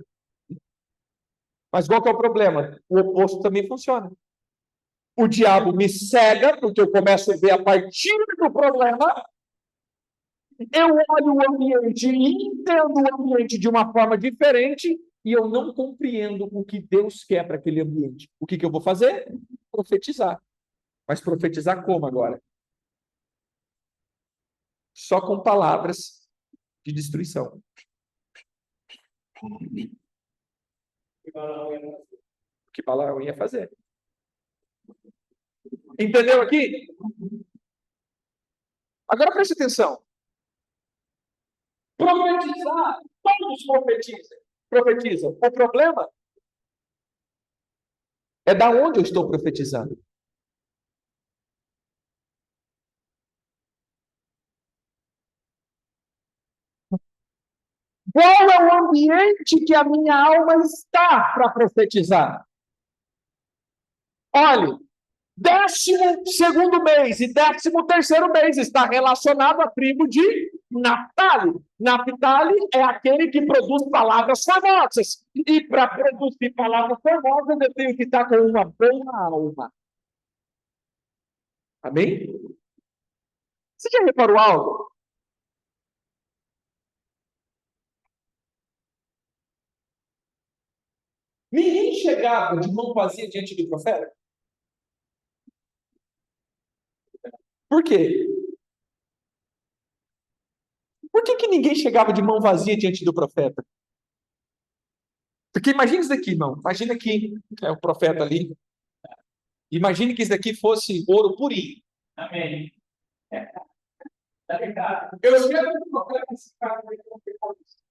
Mas qual que é o problema? O oposto também funciona. O diabo me cega, porque eu começo a ver a partir do problema, eu olho o ambiente e entendo o ambiente de uma forma diferente e eu não compreendo o que Deus quer para aquele ambiente. O que eu vou fazer? Profetizar. Mas profetizar como agora? Só com palavras de destruição. O que Balaão ia fazer. Entendeu aqui? Agora preste atenção. Profetizar, todos profetizam. O problema é da onde eu estou profetizando. Qual é o ambiente que a minha alma está para profetizar? Olhe, 12º mês e 13º mês está relacionado à tribo de Naphtali. Naphtali é aquele que produz palavras famosas. E para produzir palavras famosas, eu tenho que estar com uma boa alma. Amém? Você já reparou algo? Ninguém chegava de mão vazia diante do profeta. Por quê? Por que ninguém chegava de mão vazia diante do profeta? Porque imagine isso daqui, irmão. Imagina que é o profeta ali. Imagine que isso daqui fosse ouro purinho. Amém. Tá ligado? Eu chego no profeta esse cara vai confessar isso.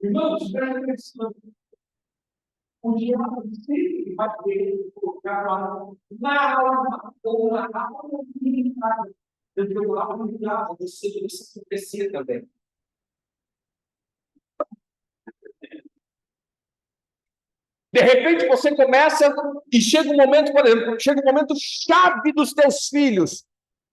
Irmãos, presta atenção. O diabo sempre vai querer colocar na alma ou na alma limitada. Eu digo lá no diabo, você precisa acontecer também. De repente você começa e chega um momento, por exemplo, chega um momento chave dos teus filhos,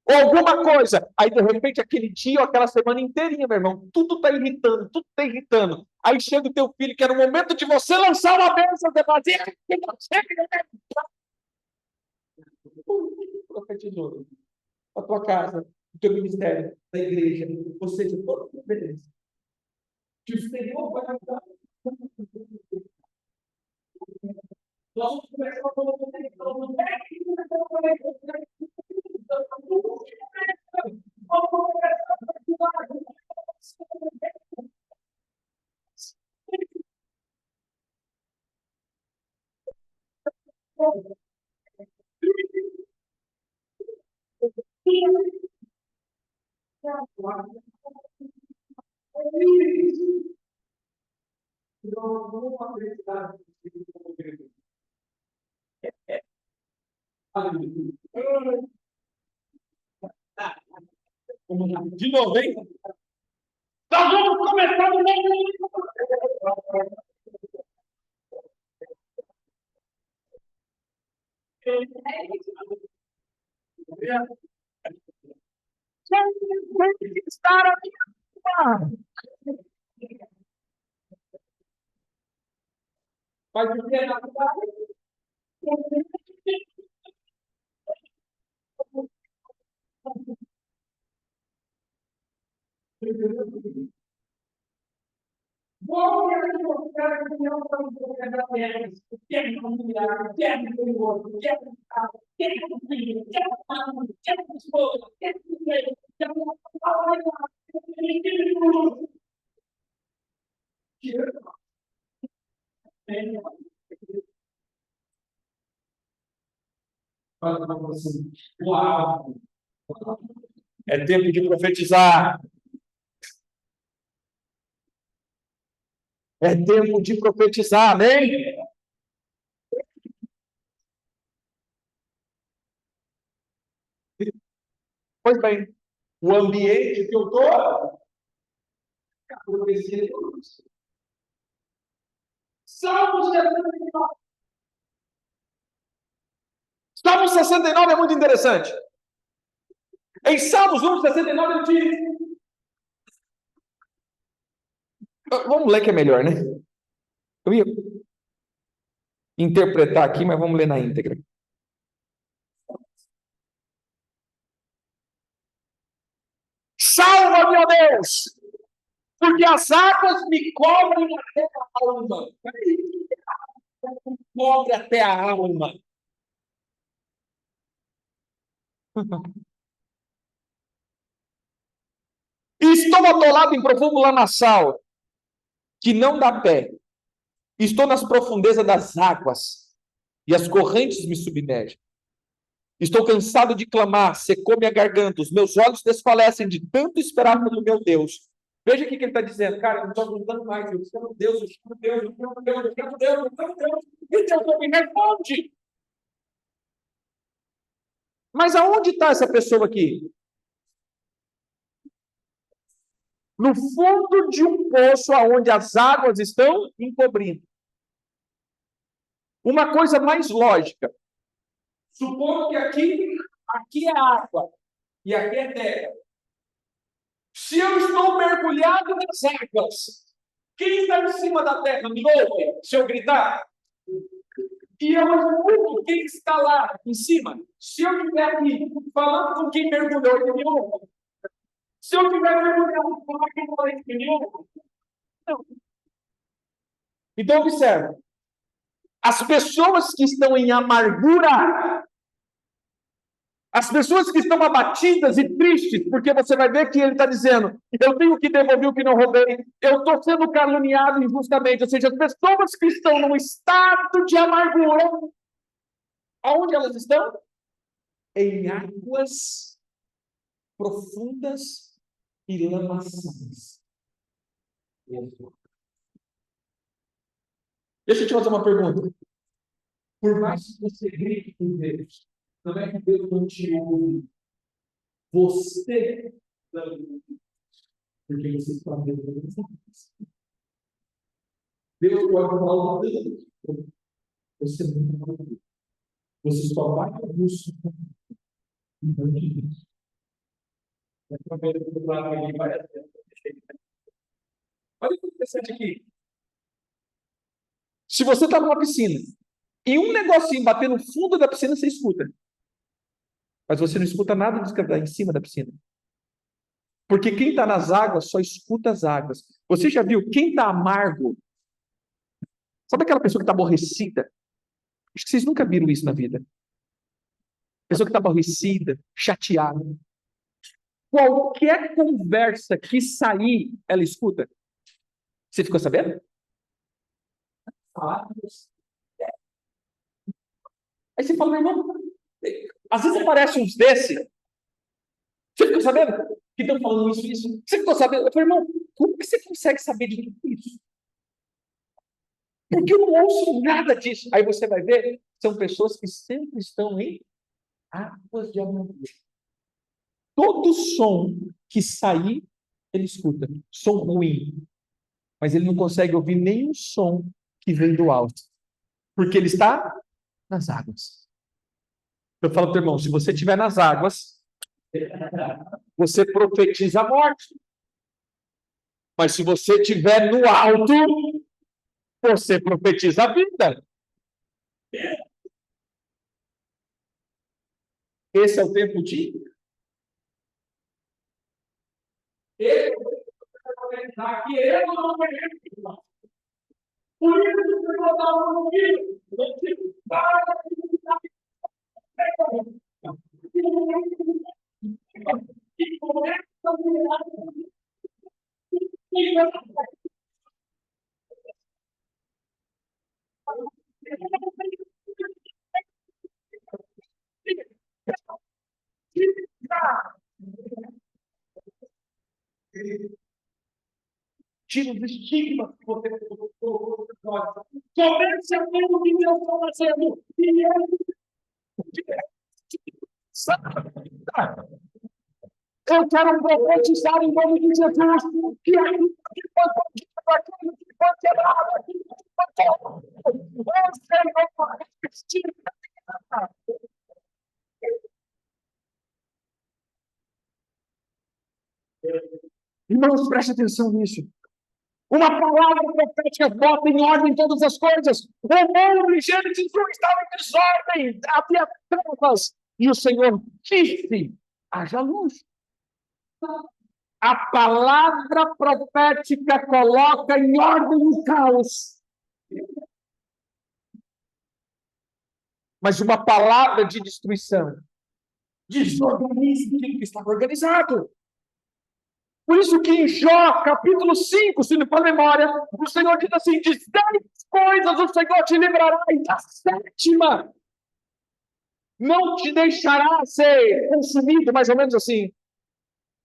ou alguma coisa. Aí, de repente, aquele dia ou aquela semana inteirinha, meu irmão, tudo está irritando, tudo está irritando. Aí chega o teu filho, que era o momento de você lançar uma bênção, de fazer, profetizou a tua casa, o teu ministério, da igreja, ou seja, toda a beleza. Que o Senhor vai ajudar. Nós vamos começar a falar com de novo, hein? Nós vamos começar no momento. Estar aqui. Mas o que é natural? Vou mostrar que não estamos colocando a terra, o que é familiar, o que é perigoso, o que é complicado, o que é filho, o que é família, o que é esposa, o que é filho, o que é uau! É tempo de profetizar. É tempo de profetizar, amém? Pois bem, o ambiente que eu estou, a profecia de Deus. Salmo 69. Salmo 69 é muito interessante. Em Salmos 69 ele diz. Vamos ler que é melhor, né? Eu ia interpretar aqui, mas vamos ler na íntegra. Salva-me, ó Deus, porque as águas me cobrem até a alma. Cobre até a alma. Estou atolado em profundo lamaçal, que não dá pé. Estou nas profundezas das águas, e as correntes me submergem. Estou cansado de clamar, secou minha garganta, os meus olhos desfalecem de tanto esperar pelo meu Deus. Veja o que ele está dizendo, cara, eu não estou aguentando mais, eu chamo Deus, eu chamo Deus, eu chamo Deus, eu chamo Deus, eu chamo Deus, e Deus não me responde. Mas aonde está essa pessoa aqui? No fundo de um poço onde as águas estão encobrindo. Uma coisa mais lógica. Supondo que aqui é água e aqui é terra. Se eu estou mergulhado nas águas, Quem está em cima da terra me ouve se eu gritar? E eu escuto quem está lá em cima. Se eu estiver aqui falando com quem mergulhou, ele me ouve. Se eu estiver mergulhando com quem falou, ele me ouve. Não. Então, observe. As pessoas que estão em amargura, as pessoas que estão abatidas e tristes, porque você vai ver que ele está dizendo, eu tenho que devolver o que não roubei, eu estou sendo caluniado injustamente, ou seja, as pessoas que estão num estado de amargura, aonde elas estão? Em águas profundas e lamaçais. Deixa eu te fazer uma pergunta. Por mais que você grite por Deus, não é que Deus não te ouve. Você não, porque você está vendo Deus pode falar tanto. Você não vai ouvir. Você só vai ouvir e não te diz. Olha o que interessante aqui. Se você está numa piscina e um negocinho bater no fundo da piscina, você escuta. Mas você não escuta nada do que está em cima da piscina. Porque quem está nas águas só escuta as águas. Você já viu quem está amargo? Sabe aquela pessoa que está aborrecida? Acho que vocês nunca viram isso na vida. Pessoa que está aborrecida, chateada. Qualquer conversa que sair, ela escuta. Você ficou sabendo? Aí você fala, meu irmão, às vezes aparece uns desse. Você ficou sabendo? Que estão falando isso. Você ficou sabendo? Eu falei, irmão, como que você consegue saber de tudo isso? Porque eu não ouço nada disso. Aí você vai ver, são pessoas que sempre estão em águas de amargura. Todo som que sair, ele escuta. Som ruim. Mas ele não consegue ouvir nenhum som que vem do alto. Porque ele está nas águas. Eu falo para o irmão, se você estiver nas águas, você profetiza a morte. Mas se você estiver no alto, você profetiza a vida. Esse é o tempo de... Esse é o tempo de aqui, eu não acredito. Por isso que eu vou dar um filho. E começa a virar. Tira os estigmas que você colocou. Comece a ver o que Deus está fazendo. E eu quero profetizar em nome de Jesus que aquilo que foi contido, aquilo que foi quebrado, aquilo que foi quebrado, o Senhor vai resistir. Irmãos, preste atenção nisso. Uma palavra profética bota em ordem todas as coisas. O mundo em Gênesis 1 estava em desordem, havia trevas. E o Senhor disse, haja luz. A palavra profética coloca em ordem o caos. Mas uma palavra de destruição desorganiza aquilo que estava organizado. Por isso que em Jó, capítulo 5, se não for memória, o Senhor diz assim, de 10 coisas o Senhor te livrará, e da 7ª não te deixará ser consumido, mais ou menos assim.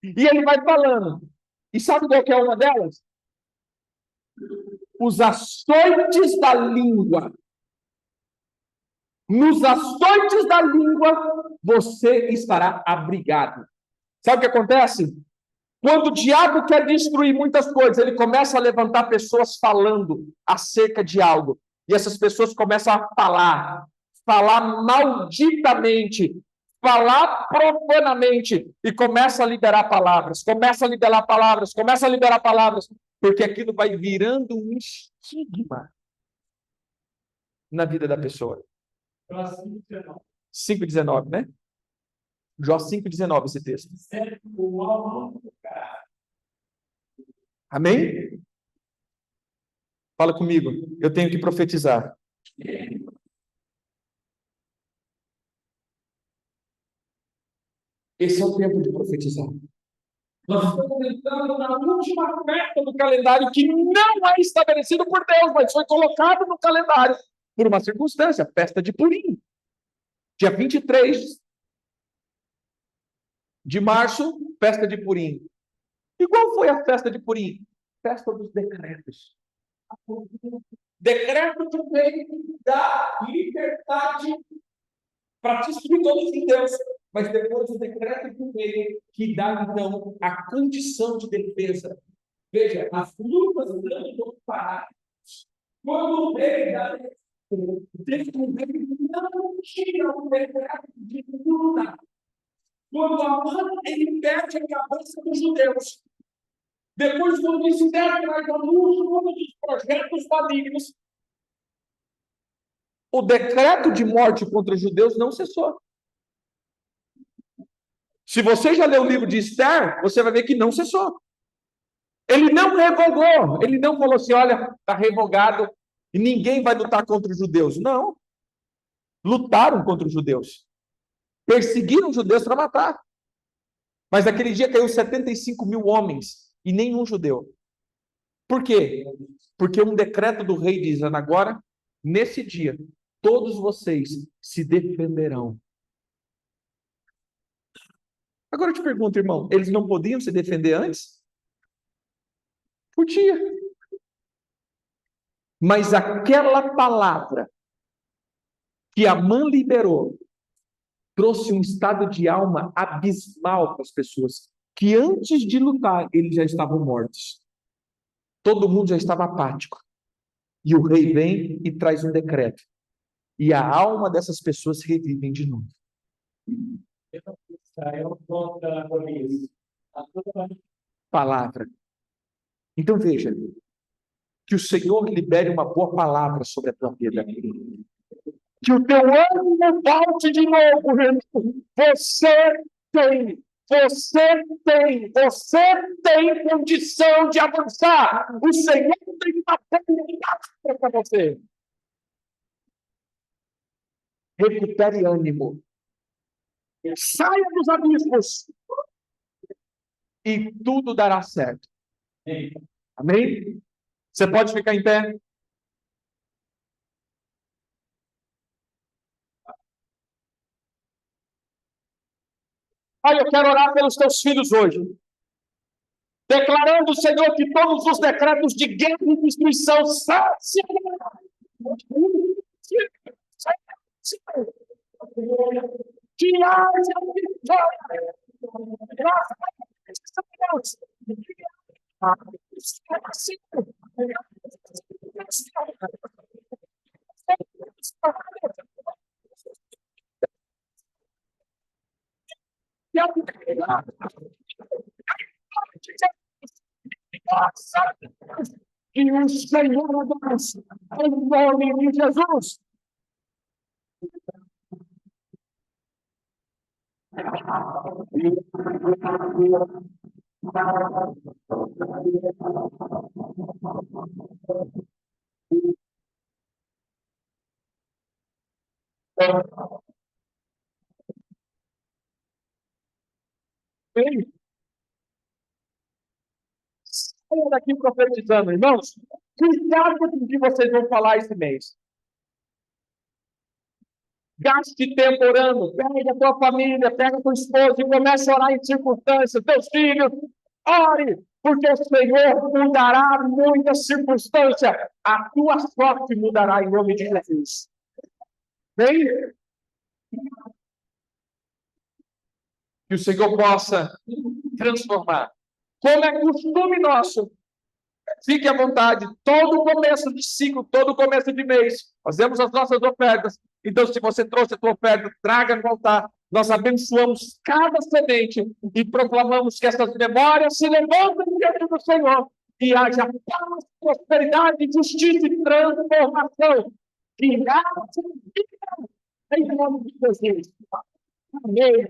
E ele vai falando. E sabe qual que é uma delas? Os açoites da língua. Nos açoites da língua, você estará abrigado. Sabe o que acontece? Quando o diabo quer destruir muitas coisas, ele começa a levantar pessoas falando acerca de algo. E essas pessoas começam a falar malditamente, falar profanamente e começa a liberar palavras, porque aquilo vai virando um estigma na vida da pessoa. 5,19, né? Jó 5,19, esse texto. Amém? Fala comigo, eu tenho que profetizar. Esse é o tempo de profetizar. Nós estamos entrando na última festa do calendário que não é estabelecido por Deus, mas foi colocado no calendário por uma circunstância, festa de Purim. Dia 23 de março, festa de Purim. E qual foi a festa de Purim? Festa dos decretos. Decreto do rei da liberdade para destruir todos os judeus. Mas depois o decreto do rei que dá, então, a condição de defesa. Veja, as lutas não vão parar. Quando o rei dá o rei não tira o decreto de luta. Quando Amã, ele perde a cabeça dos judeus. Depois, quando Esther traz à luz todos os projetos malignos, o decreto de morte contra os judeus não cessou. Se você já leu o livro de Esther, você vai ver que não cessou. Ele não revogou, ele não falou assim, olha, está revogado e ninguém vai lutar contra os judeus. Não. Lutaram contra os judeus. Perseguiram os judeus para matar. Mas naquele dia caiu 75 mil homens e nenhum judeu. Por quê? Porque um decreto do rei diz, agora, nesse dia, todos vocês se defenderão. Agora eu te pergunto, irmão, eles não podiam se defender antes? Podia. Mas aquela palavra que Amã liberou trouxe um estado de alma abismal para as pessoas, que antes de lutar, eles já estavam mortos. Todo mundo já estava apático. E o rei vem e traz um decreto. E a alma dessas pessoas revivem de novo. Palavra. Então veja, que o Senhor libere uma boa palavra sobre a tua vida. Que o teu ânimo volte de novo, irmão. Você tem condição de avançar. O Senhor tem uma palavra para você. Recupere ânimo. Saia dos abismos. E tudo dará certo. Amém? Você pode ficar em pé? Olha, eu quero orar pelos teus filhos hoje. Declarando, Senhor, que todos os decretos de guerra e destruição que haja vitória. Graças a Deus. Que o Senhor abençoe em nome de Jesus. Saia daqui profetizando, irmãos. Cuidado com o que vocês vão falar esse mês. Gaste tempo orando. Pega a tua família, pega a tua esposa e comece a orar em circunstâncias. Teus filhos, ore, porque o Senhor mudará muitas circunstâncias. A tua sorte mudará em nome de Jesus. Bem? Que o Senhor possa transformar. Como é costume nosso, fique à vontade, todo começo de ciclo, todo começo de mês, fazemos as nossas ofertas. Então, se você trouxe a tua oferta, traga no altar, Nós abençoamos cada semente e proclamamos que essas memórias se levantem diante do Senhor e haja paz, prosperidade, justiça e transformação. Que haja vida em nome de Jesus. Amém.